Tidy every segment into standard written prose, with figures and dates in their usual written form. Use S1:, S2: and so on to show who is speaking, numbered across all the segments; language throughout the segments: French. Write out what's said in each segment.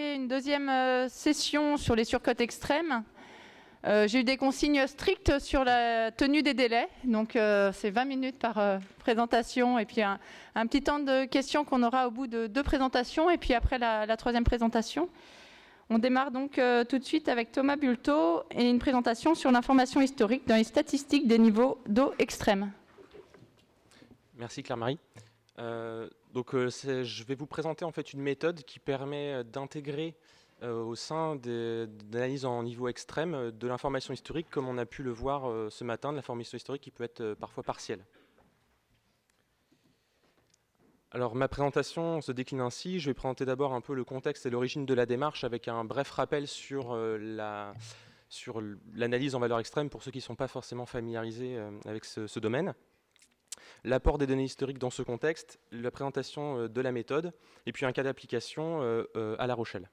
S1: Une deuxième session sur les surcotes extrêmes. J'ai eu des consignes strictes sur la tenue des délais, donc c'est 20 minutes par présentation et puis un petit temps de questions qu'on aura au bout de 2 présentations et puis après la troisième présentation. On démarre donc tout de suite avec Thomas Bulto et une présentation sur l'information historique dans les statistiques des niveaux d'eau extrêmes.
S2: Merci Claire-Marie. Je vais vous présenter en fait une méthode qui permet d'intégrer au sein d'analyses en niveau extrême de l'information historique, comme on a pu le voir ce matin, de l'information historique qui peut être parfois partielle. Alors ma présentation se décline ainsi. Je vais présenter d'abord un peu le contexte et l'origine de la démarche avec un bref rappel sur l'analyse en valeur extrême pour ceux qui ne sont pas forcément familiarisés avec ce domaine. L'apport des données historiques dans ce contexte, la présentation de la méthode, et puis un cas d'application à La Rochelle.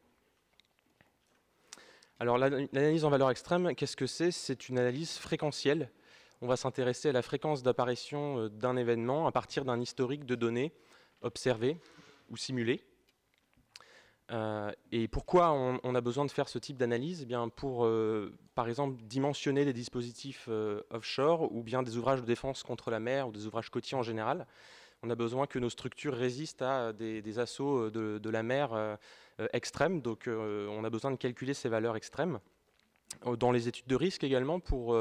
S2: Alors l'analyse en valeur extrême, qu'est-ce que c'est? C'est une analyse fréquentielle. On va s'intéresser à la fréquence d'apparition d'un événement à partir d'un historique de données observées ou simulées. Et pourquoi on a besoin de faire ce type d'analyse? Eh bien pour, par exemple, dimensionner des dispositifs offshore ou bien des ouvrages de défense contre la mer ou des ouvrages côtiers en général. On a besoin que nos structures résistent à des assauts de la mer extrêmes. Donc on a besoin de calculer ces valeurs extrêmes. Dans les études de risque également pour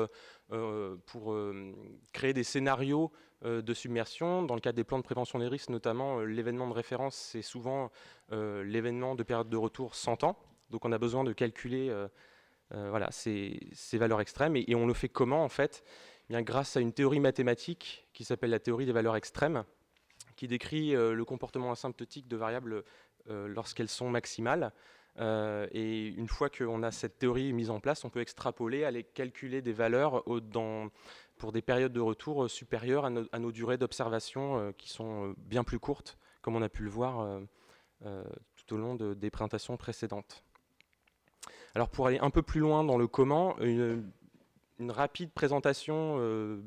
S2: créer des scénarios de submersion. Dans le cadre des plans de prévention des risques, notamment, l'événement de référence, c'est souvent l'événement de période de retour 100 ans. Donc on a besoin de calculer voilà, ces valeurs extrêmes. Et on le fait comment en fait? Eh bien, grâce à une théorie mathématique qui s'appelle la théorie des valeurs extrêmes, qui décrit le comportement asymptotique de variables lorsqu'elles sont maximales. Et une fois qu'on a cette théorie mise en place, on peut extrapoler, aller calculer des valeurs pour des périodes de retour supérieures à nos durées d'observation qui sont bien plus courtes, comme on a pu le voir tout au long des présentations précédentes. Alors pour aller un peu plus loin dans le comment, une rapide présentation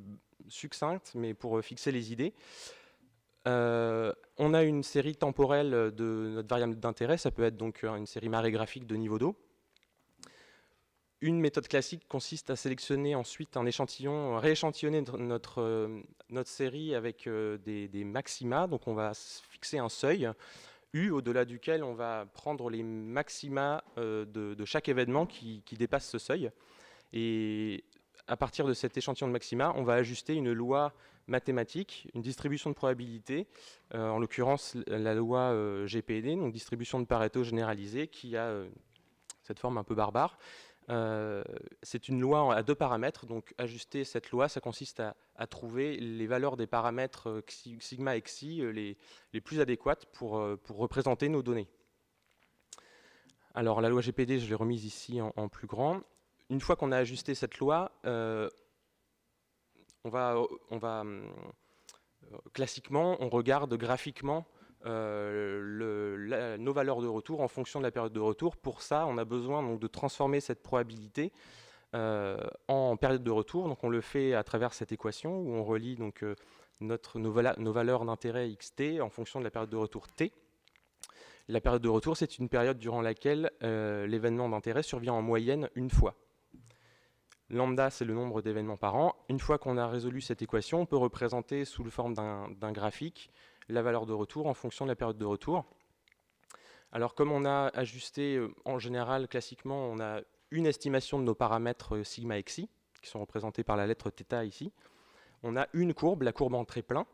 S2: succincte, mais pour fixer les idées. On a une série temporelle de notre variable d'intérêt, ça peut être donc une série marégraphique de niveau d'eau. Une méthode classique consiste à sélectionner ensuite un échantillon, rééchantillonner notre série avec des maxima. Donc on va fixer un seuil U au-delà duquel on va prendre les maxima de chaque événement qui dépasse ce seuil. Et à partir de cet échantillon de maxima, on va ajuster une loi mathématique, une distribution de probabilité, en l'occurrence la loi GPD, donc distribution de Pareto généralisée, qui a cette forme un peu barbare. C'est une loi à 2 paramètres, donc ajuster cette loi, ça consiste à trouver les valeurs des paramètres sigma et xi les plus adéquates pour représenter nos données. Alors la loi GPD, je l'ai remise ici en plus grand. Une fois qu'on a ajusté cette loi, classiquement, on regarde graphiquement nos valeurs de retour en fonction de la période de retour. Pour ça, on a besoin donc de transformer cette probabilité en période de retour. Donc on le fait à travers cette équation où on relie donc, nos valeurs d'intérêt xt en fonction de la période de retour t. La période de retour, c'est une période durant laquelle l'événement d'intérêt survient en moyenne une fois. Lambda, c'est le nombre d'événements par an. Une fois qu'on a résolu cette équation, on peut représenter sous la forme d'un graphique la valeur de retour en fonction de la période de retour. Alors comme on a ajusté, en général, classiquement, on a une estimation de nos paramètres sigma et xi, qui sont représentés par la lettre θ ici. On a une courbe, la courbe en trait plein,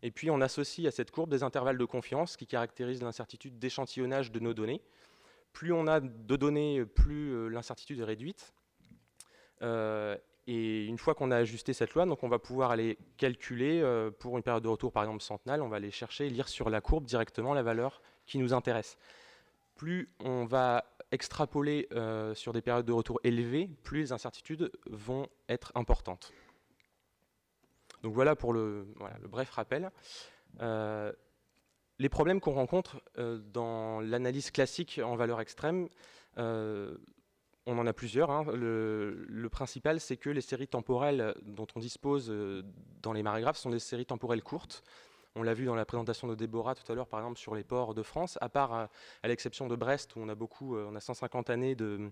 S2: et puis on associe à cette courbe des intervalles de confiance qui caractérisent l'incertitude d'échantillonnage de nos données. Plus on a de données, plus l'incertitude est réduite. Et une fois qu'on a ajusté cette loi, donc on va pouvoir aller calculer pour une période de retour par exemple centenale, on va aller chercher et lire sur la courbe directement la valeur qui nous intéresse. Plus on va extrapoler sur des périodes de retour élevées, plus les incertitudes vont être importantes. Donc voilà pour le bref rappel. Les problèmes qu'on rencontre dans l'analyse classique en valeur extrême, on en a plusieurs. Hein. Le principal, c'est que les séries temporelles dont on dispose dans les marégraphes sont des séries temporelles courtes. On l'a vu dans la présentation de Déborah tout à l'heure, par exemple, sur les ports de France, à part à l'exception de Brest, où on a 150 années de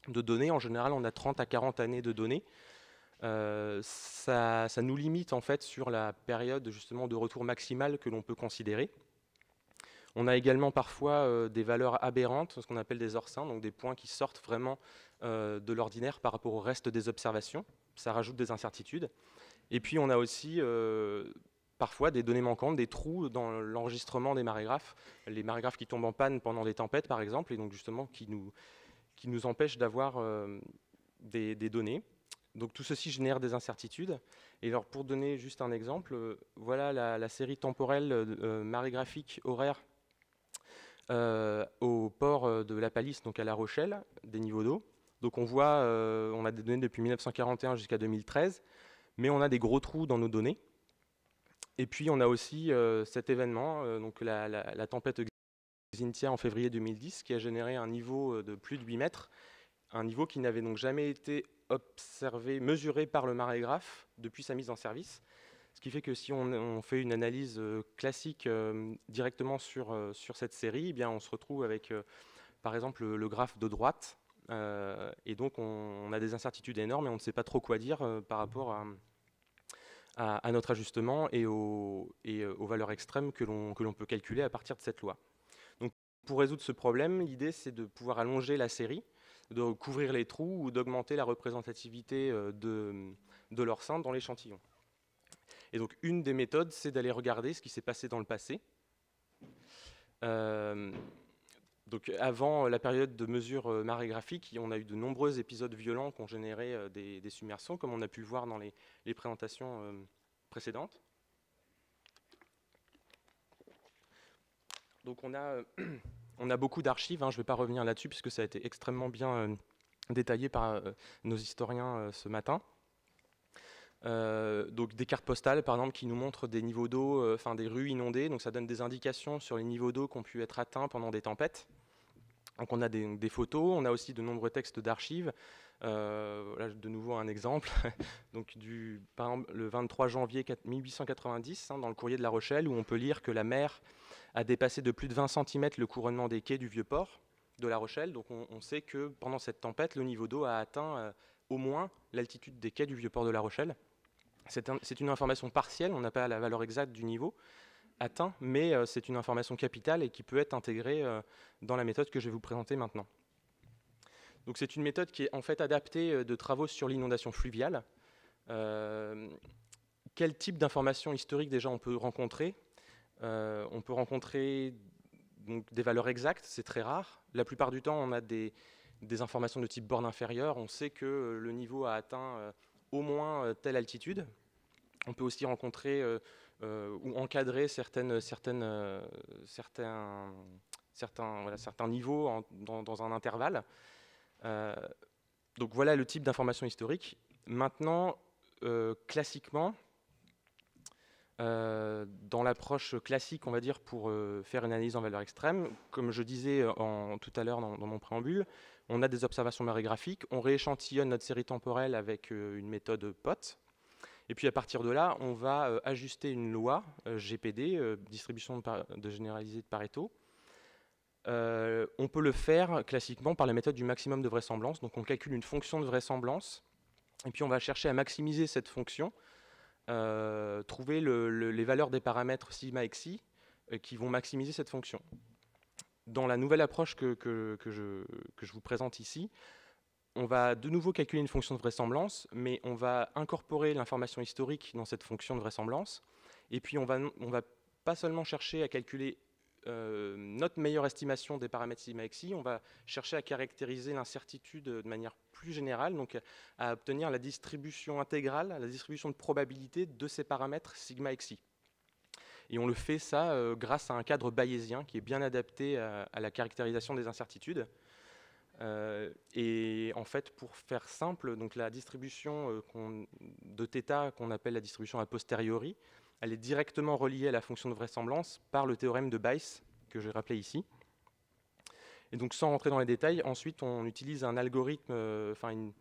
S2: données. En général, on a 30 à 40 années de données. Ça nous limite en fait sur la période justement de retour maximale que l'on peut considérer. On a également parfois des valeurs aberrantes, ce qu'on appelle des hors-seins, donc des points qui sortent vraiment de l'ordinaire par rapport au reste des observations. Ça rajoute des incertitudes. Et puis on a aussi parfois des données manquantes, des trous dans l'enregistrement des marégraphes, les marégraphes qui tombent en panne pendant des tempêtes par exemple, et donc justement qui nous empêchent d'avoir des données. Donc tout ceci génère des incertitudes. Et alors pour donner juste un exemple, voilà la série temporelle marégraphique horaire au port de La Palisse, donc à La Rochelle, des niveaux d'eau. Donc on voit, on a des données depuis 1941 jusqu'à 2013, mais on a des gros trous dans nos données. Et puis on a aussi cet événement, donc la tempête Xynthia en février 2010, qui a généré un niveau de plus de 8 mètres, un niveau qui n'avait donc jamais été observé, mesuré par le marégraphe depuis sa mise en service. Ce qui fait que si on fait une analyse classique directement sur cette série, eh bien on se retrouve avec par exemple le graphe de droite, et donc on a des incertitudes énormes et on ne sait pas trop quoi dire par rapport à notre ajustement et aux valeurs extrêmes que l'on peut calculer à partir de cette loi. Donc pour résoudre ce problème, l'idée c'est de pouvoir allonger la série, de couvrir les trous ou d'augmenter la représentativité de l'or-sein dans l'échantillon. Et donc une des méthodes, c'est d'aller regarder ce qui s'est passé dans le passé. Donc avant la période de mesure marégraphique, on a eu de nombreux épisodes violents qui ont généré des submersions, comme on a pu le voir dans les présentations précédentes. Donc on a beaucoup d'archives, hein, je ne vais pas revenir là-dessus puisque ça a été extrêmement bien détaillé par nos historiens ce matin. Donc des cartes postales par exemple qui nous montrent des niveaux d'eau, des rues inondées, donc ça donne des indications sur les niveaux d'eau qui ont pu être atteints pendant des tempêtes. Donc on a des photos, on a aussi de nombreux textes d'archives. Là de nouveau un exemple, donc par exemple le 23 janvier 1890, hein, dans le courrier de La Rochelle, où on peut lire que la mer a dépassé de plus de 20 cm le couronnement des quais du Vieux-Port de La Rochelle. Donc on sait que pendant cette tempête, le niveau d'eau a atteint au moins l'altitude des quais du Vieux-Port de La Rochelle. C'est une information partielle, on n'a pas la valeur exacte du niveau atteint, mais c'est une information capitale et qui peut être intégrée dans la méthode que je vais vous présenter maintenant. Donc c'est une méthode qui est en fait adaptée de travaux sur l'inondation fluviale. Quel type d'informations historiques déjà on peut rencontrer? On peut rencontrer donc, des valeurs exactes, c'est très rare. La plupart du temps, on a des informations de type borne inférieure. On sait que le niveau a atteint au moins telle altitude. On peut aussi rencontrer ou encadrer certains niveaux dans un intervalle. Donc voilà le type d'information historique. Maintenant, classiquement, dans l'approche classique, on va dire, pour faire une analyse en valeur extrême, comme je disais tout à l'heure dans mon préambule, on a des observations marégraphiques, on rééchantillonne notre série temporelle avec une méthode POT, et puis à partir de là, on va ajuster une loi, GPD, distribution de généralisée de Pareto. On peut le faire classiquement par la méthode du maximum de vraisemblance, donc on calcule une fonction de vraisemblance, et puis on va chercher à maximiser cette fonction, trouver les valeurs des paramètres sigma et xi qui vont maximiser cette fonction. Dans la nouvelle approche que je vous présente ici, on va de nouveau calculer une fonction de vraisemblance, mais on va incorporer l'information historique dans cette fonction de vraisemblance, et puis on va pas seulement chercher à calculer notre meilleure estimation des paramètres sigma et xi, on va chercher à caractériser l'incertitude de manière plus générale, donc à obtenir la distribution intégrale, la distribution de probabilité de ces paramètres sigma et xi. Et on le fait ça grâce à un cadre bayésien qui est bien adapté à la caractérisation des incertitudes. Et en fait, pour faire simple, donc la distribution de θ qu'on appelle la distribution a posteriori, elle est directement reliée à la fonction de vraisemblance par le théorème de Bayes, que je vais rappeler ici. Et donc sans rentrer dans les détails, ensuite on utilise un algorithme, une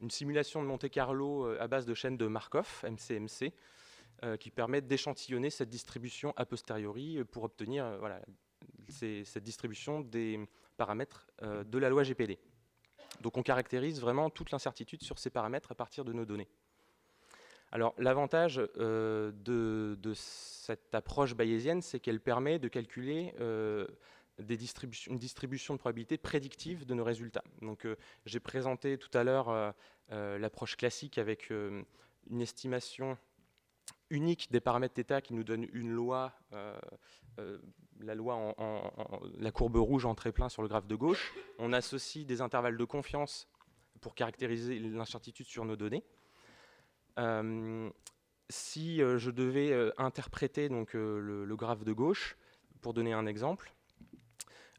S2: simulation de Monte-Carlo à base de chaînes de Markov, MCMC, qui permet d'échantillonner cette distribution a posteriori pour obtenir voilà, cette distribution des paramètres de la loi GPD. Donc on caractérise vraiment toute l'incertitude sur ces paramètres à partir de nos données. Alors l'avantage de cette approche bayésienne, c'est qu'elle permet de calculer une distribution de probabilité prédictive de nos résultats. Donc j'ai présenté tout à l'heure l'approche classique avec une estimation unique des paramètres θ qui nous donne une loi, la loi la courbe rouge en trait plein sur le graphe de gauche. On associe des intervalles de confiance pour caractériser l'incertitude sur nos données. Si je devais interpréter donc, le graphe de gauche, pour donner un exemple,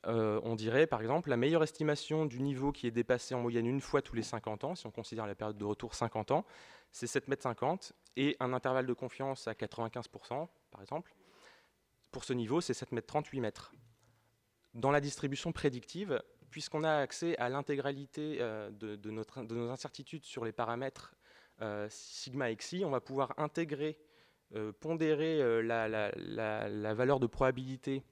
S2: on dirait par exemple la meilleure estimation du niveau qui est dépassé en moyenne une fois tous les 50 ans, si on considère la période de retour 50 ans, c'est 7,50 m, et un intervalle de confiance à 95%, par exemple. Pour ce niveau, c'est 7,30 m, 8 m. Dans la distribution prédictive, puisqu'on a accès à l'intégralité de nos incertitudes sur les paramètres sigma xi, on va pouvoir intégrer, pondérer la valeur de probabilité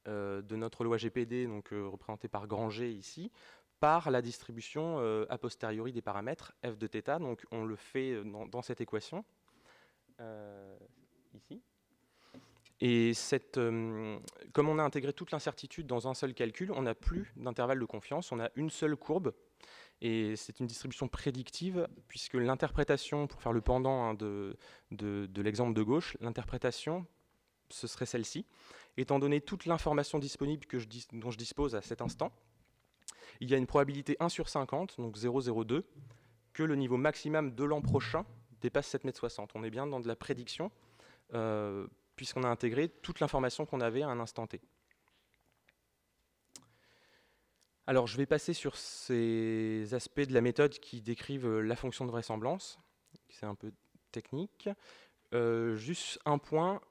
S2: de notre loi GPD, donc représentée par grand G ici, par la distribution a posteriori des paramètres f de θ. Donc on le fait dans cette équation ici. Et comme on a intégré toute l'incertitude dans un seul calcul, on n'a plus d'intervalle de confiance, on a une seule courbe. Et c'est une distribution prédictive, puisque l'interprétation, pour faire le pendant de l'exemple de gauche, l'interprétation, ce serait celle-ci. Étant donné toute l'information disponible dont je dispose à cet instant, il y a une probabilité 1 sur 50, donc 0,02, que le niveau maximum de l'an prochain dépasse 7,60 m. On est bien dans de la prédiction, puisqu'on a intégré toute l'information qu'on avait à un instant T. Alors, je vais passer sur ces aspects de la méthode qui décrivent la fonction de vraisemblance. C'est un peu technique. Juste un point.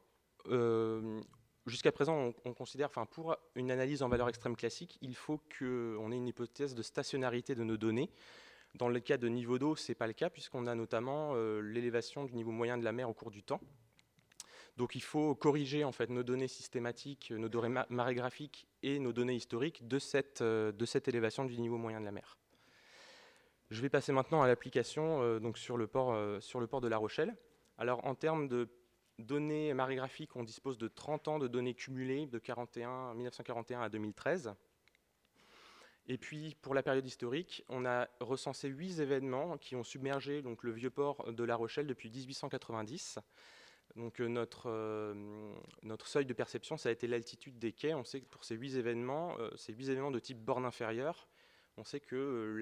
S2: Jusqu'à présent, on considère, pour une analyse en valeur extrême classique, il faut qu'on ait une hypothèse de stationnarité de nos données. Dans le cas de niveau d'eau, ce n'est pas le cas, puisqu'on a notamment l'élévation du niveau moyen de la mer au cours du temps. Donc il faut corriger en fait nos données systématiques, nos données marégraphiques et nos données historiques de cette élévation du niveau moyen de la mer. Je vais passer maintenant à l'application donc sur le port de La Rochelle. Alors en termes de données marégraphiques, on dispose de 30 ans de données cumulées de 1941 à 2013. Et puis pour la période historique, on a recensé 8 événements qui ont submergé donc, le vieux port de La Rochelle depuis 1890. Donc notre seuil de perception, ça a été l'altitude des quais. On sait que pour ces 8 événements de type borne inférieure, on sait que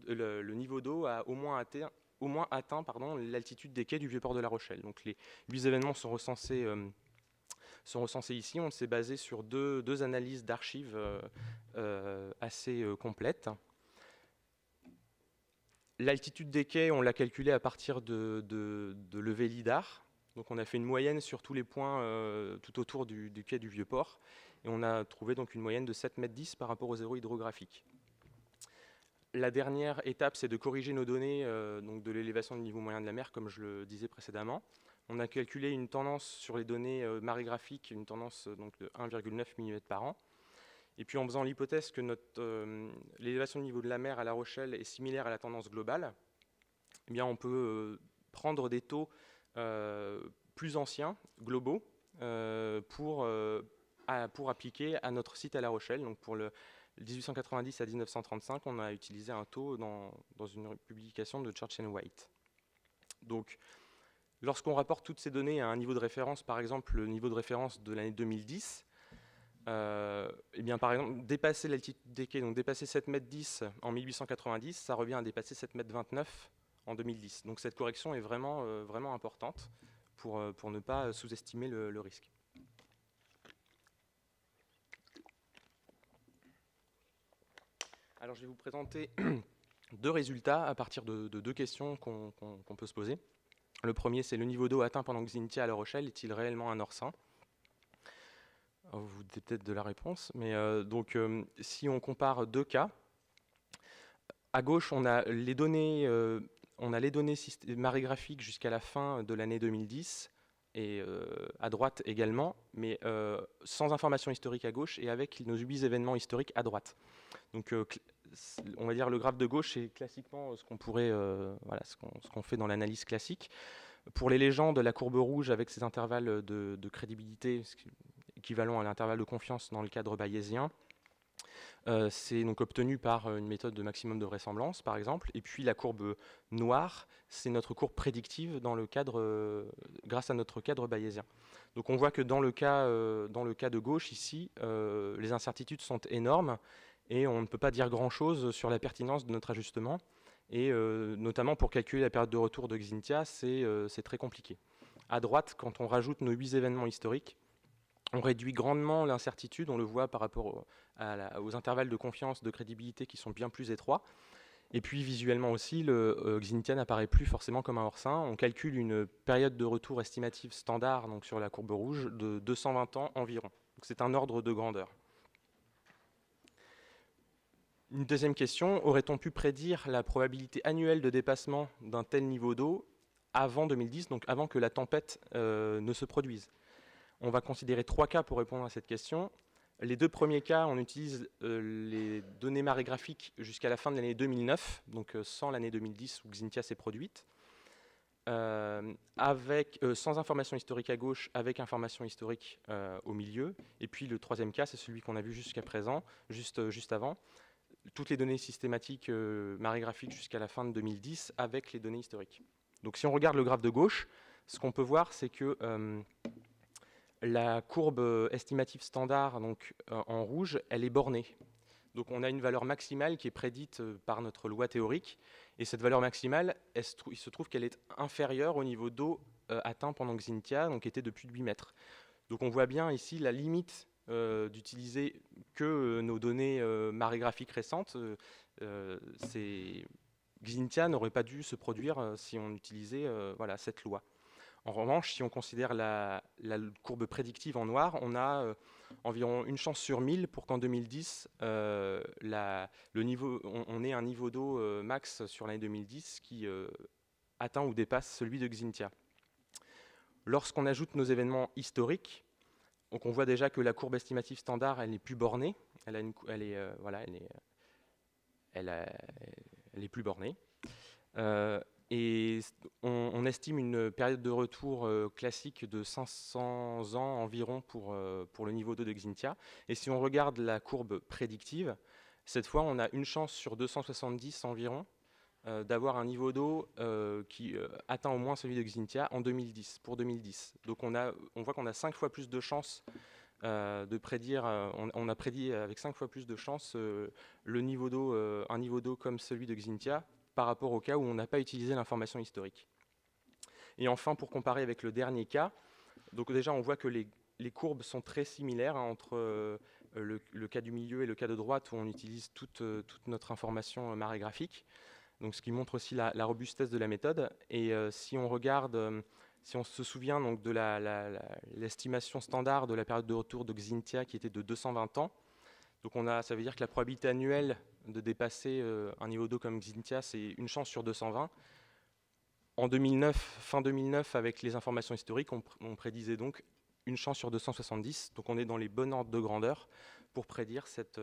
S2: le niveau d'eau a au moins atteint l'altitude des quais du vieux port de La Rochelle. Donc les 8 événements sont recensés ici. On s'est basé sur deux analyses d'archives assez complètes. L'altitude des quais, on l'a calculée à partir de levée lidar. Donc on a fait une moyenne sur tous les points tout autour du quai du Vieux-Port, et on a trouvé donc une moyenne de 7,10 m par rapport au zéro hydrographique. La dernière étape, c'est de corriger nos données donc de l'élévation du niveau moyen de la mer, comme je le disais précédemment. On a calculé une tendance sur les données marégraphiques, une tendance donc, de 1,9 mm par an. Et puis en faisant l'hypothèse que l'élévation du niveau de la mer à La Rochelle est similaire à la tendance globale, eh bien on peut prendre des taux plus anciens, globaux, pour appliquer à notre site à La Rochelle. Donc pour le 1890 à 1935, on a utilisé un taux dans une publication de Church and White. Donc, lorsqu'on rapporte toutes ces données à un niveau de référence, par exemple le niveau de référence de l'année 2010, eh bien, par exemple, dépasser l'altitude des quais, donc dépasser 7,10 m en 1890, ça revient à dépasser 7,29 m en 2010. Donc cette correction est vraiment, vraiment importante pour ne pas sous-estimer le risque. Alors je vais vous présenter deux résultats à partir de deux questions qu'on peut se poser. Le premier, c'est le niveau d'eau atteint pendant Xynthia à La Rochelle est-il réellement un orsin? Vous vous doutez peut-être de la réponse, mais si on compare deux cas, à gauche on a les données marégraphiques jusqu'à la fin de l'année 2010, et à droite également, mais sans information historique à gauche et avec nos 8 événements historiques à droite. Donc on va dire le graphe de gauche, c'est classiquement ce qu'on pourrait, voilà, ce qu'on fait dans l'analyse classique. Pour les légendes, la courbe rouge avec ses intervalles de crédibilité, équivalent à l'intervalle de confiance dans le cadre bayésien, c'est donc obtenu par une méthode de maximum de vraisemblance, par exemple. Et puis la courbe noire, c'est notre courbe prédictive dans le cadre, grâce à notre cadre bayésien. Donc on voit que dans le cas de gauche, ici, les incertitudes sont énormes et on ne peut pas dire grand-chose sur la pertinence de notre ajustement. Et notamment pour calculer la période de retour de Xynthia, c'est très compliqué. À droite, quand on rajoute nos 8 événements historiques, on réduit grandement l'incertitude, on le voit par rapport aux intervalles de confiance, de crédibilité qui sont bien plus étroits. Et puis visuellement aussi, le Xynthia n'apparaît plus forcément comme un hors-sein. On calcule une période de retour estimative standard, donc sur la courbe rouge, de 220 ans environ. C'est un ordre de grandeur. Une deuxième question, aurait-on pu prédire la probabilité annuelle de dépassement d'un tel niveau d'eau avant 2010, donc avant que la tempête ne se produise? On va considérer 3 cas pour répondre à cette question. Les 2 premiers cas, on utilise les données marégraphiques jusqu'à la fin de l'année 2009, donc sans l'année 2010 où Xynthia s'est produite, sans information historique à gauche, avec information historique au milieu. Et puis le 3e cas, c'est celui qu'on a vu jusqu'à présent, juste avant. Toutes les données systématiques marégraphiques jusqu'à la fin de 2010 avec les données historiques. Donc si on regarde le graphe de gauche, ce qu'on peut voir, c'est que la courbe estimative standard, donc en rouge, elle est bornée. Donc on a une valeur maximale qui est prédite par notre loi théorique. Et cette valeur maximale, il se trouve qu'elle est inférieure au niveau d'eau atteint pendant Xynthia, donc était de plus de 8 mètres. Donc on voit bien ici la limite d'utiliser que nos données marégraphiques récentes. Xynthia n'aurait pas dû se produire si on utilisait voilà, cette loi. En revanche, si on considère la courbe prédictive en noir, on a environ une chance sur 1000 pour qu'en 2010, on ait un niveau d'eau max sur l'année 2010 qui atteint ou dépasse celui de Xynthia. Lorsqu'on ajoute nos événements historiques, donc on voit déjà que la courbe estimative standard, elle n'est plus bornée, elle est plus bornée. Et on estime une période de retour classique de 500 ans environ pour le niveau d'eau de Xynthia. Et si on regarde la courbe prédictive, cette fois on a une chance sur 270 environ d'avoir un niveau d'eau qui atteint au moins celui de Xynthia en 2010, pour 2010. Donc on voit qu'on a 5 fois plus de chances de prédire, on a prédit avec 5 fois plus de chances un niveau d'eau comme celui de Xynthia par rapport au cas où on n'a pas utilisé l'information historique. Et enfin, pour comparer avec le dernier cas, donc déjà on voit que les courbes sont très similaires entre le cas du milieu et le cas de droite où on utilise toute notre information marégraphique, donc ce qui montre aussi la robustesse de la méthode. Et si on regarde, si on se souvient donc de l'estimation standard de la période de retour de Xynthia qui était de 220 ans, donc ça veut dire que la probabilité annuelle de dépasser un niveau d'eau comme Xynthia, c'est une chance sur 220. En 2009, fin 2009, avec les informations historiques, on prédisait donc une chance sur 270. Donc on est dans les bons ordres de grandeur pour prédire cette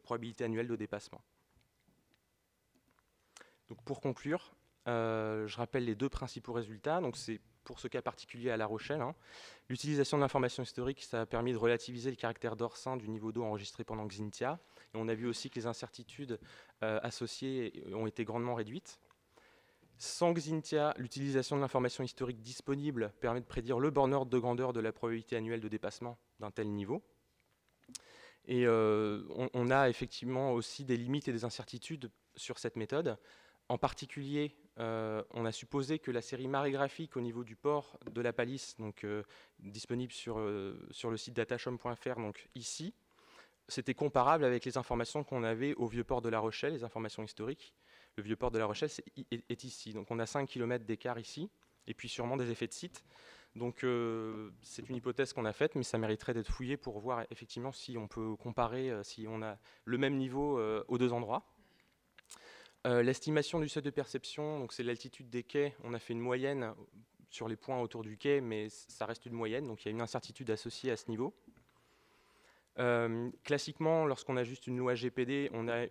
S2: probabilité annuelle de dépassement. Donc pour conclure, je rappelle les 2 principaux résultats. Donc c'est pour ce cas particulier à La Rochelle. L'utilisation de l'information historique, ça a permis de relativiser le caractère d'hors-sein du niveau d'eau enregistré pendant Xynthia. Et on a vu aussi que les incertitudes associées ont été grandement réduites. Sans Xynthia, l'utilisation de l'information historique disponible permet de prédire le born ordre de grandeur de la probabilité annuelle de dépassement d'un tel niveau. Et on a effectivement aussi des limites et des incertitudes sur cette méthode. En particulier, on a supposé que la série marégraphique au niveau du port de la palisse, donc disponible sur le site datashom.fr, donc ici, c'était comparable avec les informations qu'on avait au vieux port de La Rochelle, les informations historiques. Le vieux port de La Rochelle est ici, donc on a 5 km d'écart ici, et puis sûrement des effets de site. Donc c'est une hypothèse qu'on a faite, mais ça mériterait d'être fouillé pour voir effectivement si on peut comparer, si on a le même niveau aux 2 endroits. L'estimation du seuil de perception, donc c'est l'altitude des quais, on a fait une moyenne sur les points autour du quai, mais ça reste une moyenne, donc il y a une incertitude associée à ce niveau. Classiquement, lorsqu'on a juste une loi GPD, on a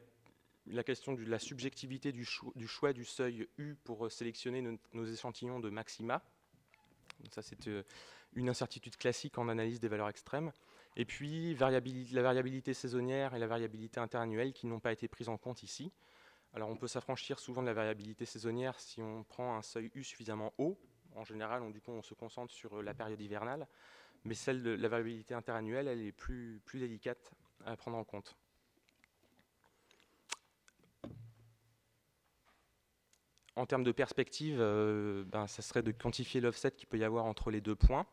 S2: la question de la subjectivité du choix du seuil U pour sélectionner nos échantillons de maxima. Donc ça, c'est une incertitude classique en analyse des valeurs extrêmes. Et puis, la variabilité saisonnière et la variabilité interannuelle qui n'ont pas été prises en compte ici. Alors, on peut s'affranchir souvent de la variabilité saisonnière si on prend un seuil U suffisamment haut. En général, on se concentre sur la période hivernale. Mais celle de la variabilité interannuelle, elle est plus délicate à prendre en compte. En termes de perspective, ça serait de quantifier l'offset qu'il peut y avoir entre les deux points.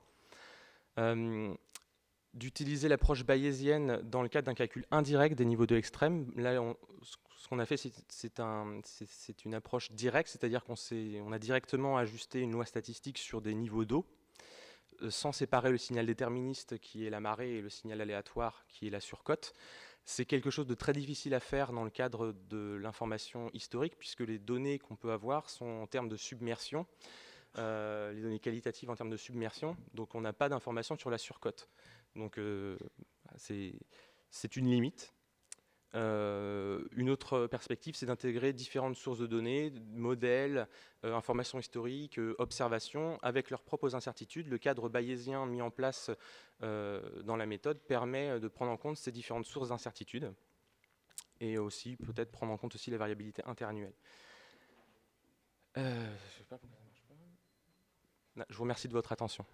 S2: D'utiliser l'approche bayésienne dans le cadre d'un calcul indirect des niveaux de extrême. Là, ce qu'on a fait, c'est une approche directe, c'est-à-dire qu'on a directement ajusté une loi statistique sur des niveaux d'eau, sans séparer le signal déterministe qui est la marée et le signal aléatoire qui est la surcote. C'est quelque chose de très difficile à faire dans le cadre de l'information historique, puisque les données qu'on peut avoir sont en termes de submersion, les données qualitatives en termes de submersion, donc on n'a pas d'informations sur la surcote. Donc c'est une limite. Une autre perspective, c'est d'intégrer différentes sources de données, modèles, informations historiques, observations, avec leurs propres incertitudes. Le cadre bayésien mis en place dans la méthode permet de prendre en compte ces différentes sources d'incertitudes et aussi peut-être prendre en compte aussi la variabilité interannuelle. Je vous remercie de votre attention.